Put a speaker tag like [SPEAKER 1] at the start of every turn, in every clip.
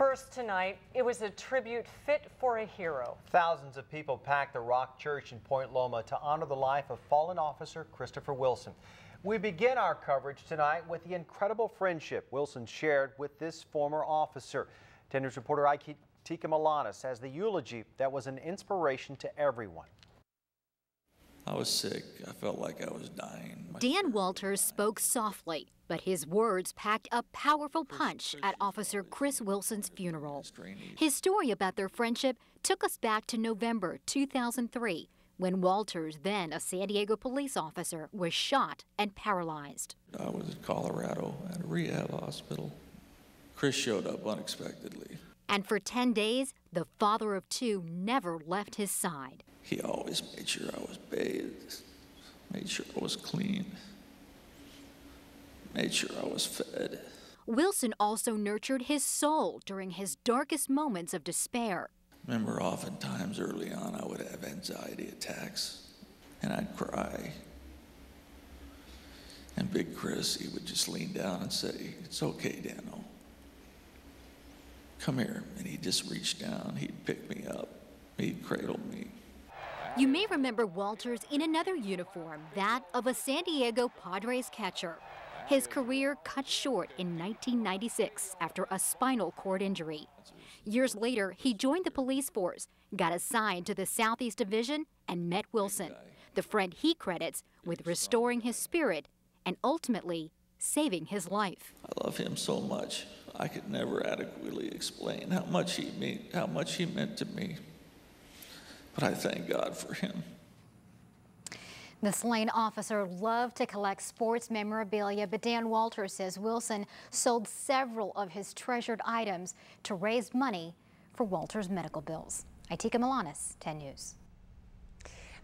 [SPEAKER 1] First tonight, it was a tribute fit for a hero.
[SPEAKER 2] Thousands of people packed the Rock Church in Point Loma to honor the life of fallen officer Christopher Wilson. We begin our coverage tonight with the incredible friendship Wilson shared with this former officer. 10 News reporter ITICA MILANES has the eulogy that was an inspiration to everyone.
[SPEAKER 3] I was sick. I felt like I was dying.
[SPEAKER 4] Dan Walters spoke softly, but his words packed a powerful punch at Officer Chris Wilson's funeral. His story about their friendship took us back to November 2003, when Walters, then a San Diego police officer, was shot and paralyzed.
[SPEAKER 3] I was in Colorado at a rehab hospital. Chris showed up unexpectedly.
[SPEAKER 4] And for 10 days, the father of two never left his side.
[SPEAKER 3] He always made sure I was bathed, made sure I was clean, made sure I was fed.
[SPEAKER 4] Wilson also nurtured his soul during his darkest moments of despair.
[SPEAKER 3] Remember, oftentimes early on, I would have anxiety attacks, and I'd cry. And Big Chris, he would just lean down and say, "It's okay, Dano. Come here." And he'd just reach down, he'd pick me up, he'd cradle me.
[SPEAKER 4] You may remember Walters in another uniform, that of a San Diego Padres catcher. His career cut short in 1996 after a spinal cord injury. Years later, he joined the police force, got assigned to the Southeast Division, and met Wilson, the friend he credits with restoring his spirit and ultimately saving his life.
[SPEAKER 3] I love him so much. I could never adequately explain how much he meant to me. But I thank God for him.
[SPEAKER 5] The slain officer loved to collect sports memorabilia, but Dan Walters says Wilson sold several of his treasured items to raise money for Walters' medical bills. ITICA MILANES, 10 News.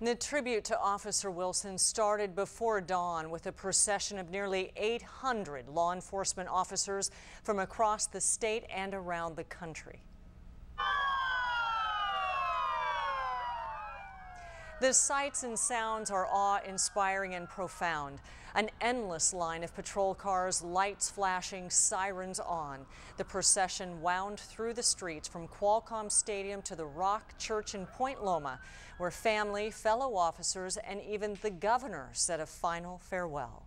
[SPEAKER 1] The tribute to Officer Wilson started before dawn with a procession of nearly 800 law enforcement officers from across the state and around the country. The sights and sounds are awe-inspiring and profound. An endless line of patrol cars, lights flashing, sirens on. The procession wound through the streets from Qualcomm Stadium to the Rock Church in Point Loma, where family, fellow officers, and even the governor said a final farewell.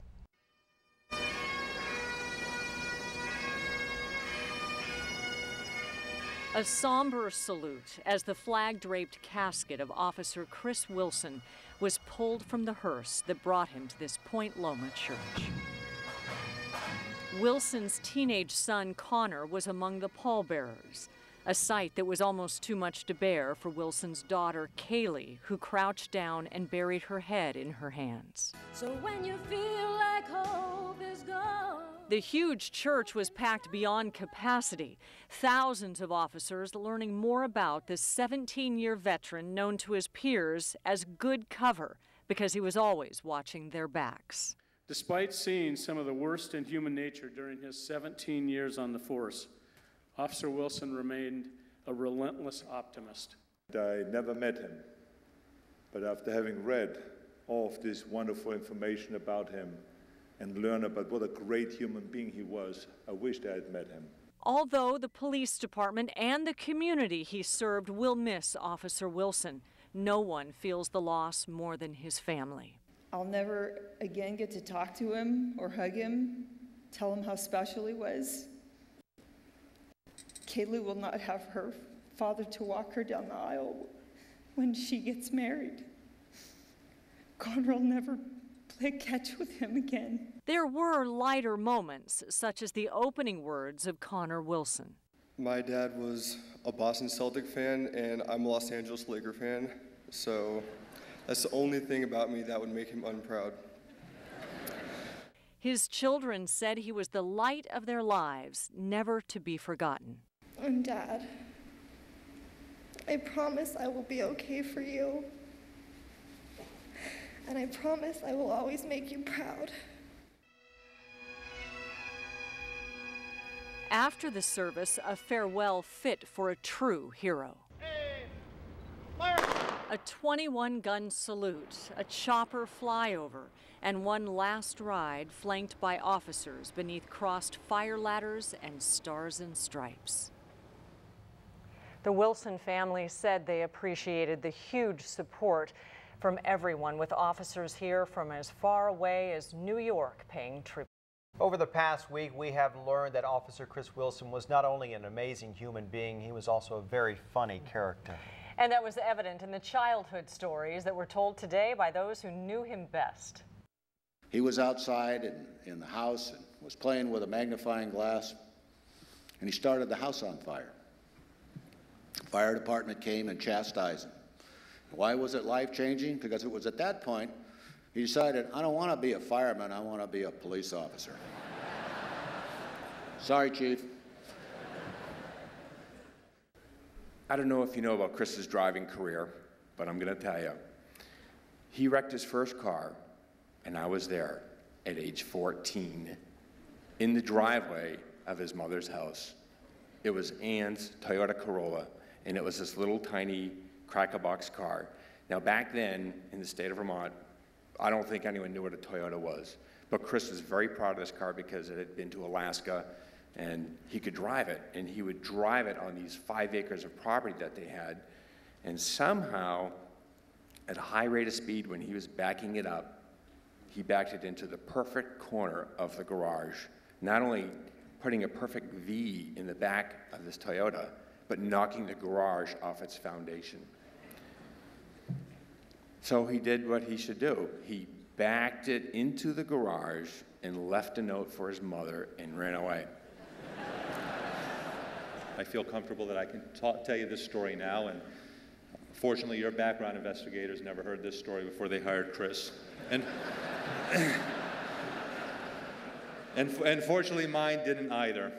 [SPEAKER 1] A somber salute as the flag-draped casket of Officer Chris Wilson was pulled from the hearse that brought him to this Point Loma church. Wilson's teenage son, Connor, was among the pallbearers, a sight that was almost too much to bear for Wilson's daughter, Kaylee, who crouched down and buried her head in her hands. So when you feel like hope is gone. The huge church was packed beyond capacity. Thousands of officers learning more about this 17-year veteran known to his peers as good cover because he was always watching their backs.
[SPEAKER 6] Despite seeing some of the worst in human nature during his 17 years on the force, Officer Wilson remained a relentless optimist.
[SPEAKER 7] I never met him, but after having read all of this wonderful information about him and learn about what a great human being he was, I wished I had met him.
[SPEAKER 1] Although the police department and the community he served will miss Officer Wilson, no one feels the loss more than his family.
[SPEAKER 8] I'll never again get to talk to him or hug him, tell him how special he was. Kaylee will not have her father to walk her down the aisle when she gets married. Connor will never play catch with him again.
[SPEAKER 1] There were lighter moments, such as the opening words of Connor Wilson.
[SPEAKER 9] My dad was a Boston Celtic fan, and I'm a Los Angeles Laker fan, so that's the only thing about me that would make him unproud.
[SPEAKER 1] His children said he was the light of their lives, never to be forgotten.
[SPEAKER 10] And Dad, I promise I will be okay for you. And I promise I will always make you proud.
[SPEAKER 1] After the service, a farewell fit for a true hero. A 21-gun salute, a chopper flyover, and one last ride flanked by officers beneath crossed fire ladders and stars and stripes. The Wilson family said they appreciated the huge support from everyone, with officers here from as far away as New York paying tribute.
[SPEAKER 2] Over the past week, we have learned that Officer Chris Wilson was not only an amazing human being, he was also a very funny character.
[SPEAKER 1] And that was evident in the childhood stories that were told today by those who knew him best.
[SPEAKER 11] He was outside in the house and was playing with a magnifying glass, and he started the house on fire. The fire department came and chastised him. Why was it life-changing? Because it was at that point he decided, I don't want to be a fireman, I want to be a police officer. Sorry, Chief.
[SPEAKER 12] I don't know if you know about Chris's driving career, but I'm going to tell you. He wrecked his first car, and I was there at age 14 in the driveway of his mother's house. It was Ann's Toyota Corolla, and it was this little tiny crack-a-box car. Now, back then, in the state of Vermont, I don't think anyone knew what a Toyota was. But Chris was very proud of this car because it had been to Alaska, and he could drive it. And he would drive it on these 5 acres of property that they had. And somehow, at a high rate of speed, when he was backing it up, he backed it into the perfect corner of the garage. Not only putting a perfect V in the back of this Toyota, but knocking the garage off its foundation. So he did what he should do. He backed it into the garage and left a note for his mother and ran away.
[SPEAKER 7] I feel comfortable that I can tell you this story now, and fortunately your background investigators never heard this story before they hired Chris. And fortunately mine didn't either.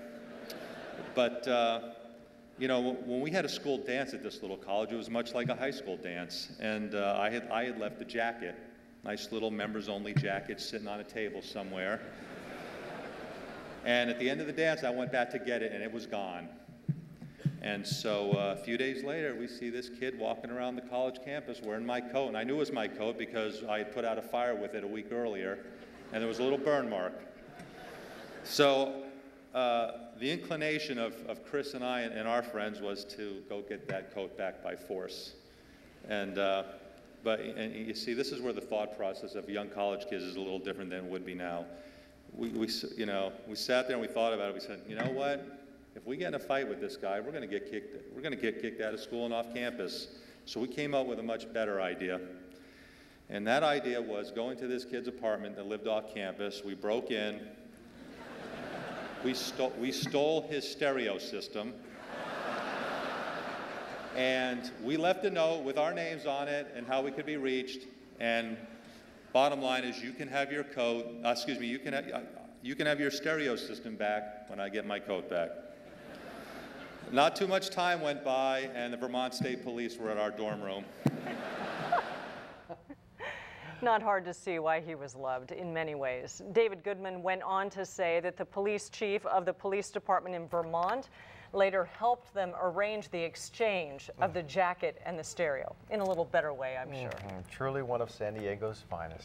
[SPEAKER 7] But you know, when we had a school dance at this little college, it was much like a high school dance. And I had left a jacket, nice little members-only jacket sitting on a table somewhere. And at the end of the dance, I went back to get it, and it was gone. And so a few days later, we see this kid walking around the college campus wearing my coat. And I knew it was my coat because I had put out a fire with it a week earlier, and there was a little burn mark. So the inclination of Chris and I and our friends was to go get that coat back by force. And you see, this is where the thought process of young college kids is a little different than it would be now. We sat there and we thought about it. We said, you know what? If we get in a fight with this guy, we're going to get kicked out of school and off campus. So we came up with a much better idea. And that idea was going to this kid's apartment that lived off campus. We broke in. We stole his stereo system, and we left a note with our names on it and how we could be reached. And bottom line is, you can have your coat. You can have your stereo system back when I get my coat back. Not too much time went by, and the Vermont State Police were at our dorm room.
[SPEAKER 1] Not hard to see why he was loved in many ways. David Goodman went on to say that the police chief of the police department in Vermont later helped them arrange the exchange of the jacket and the stereo in a little better way, I'm sure.
[SPEAKER 2] Truly one of San Diego's finest.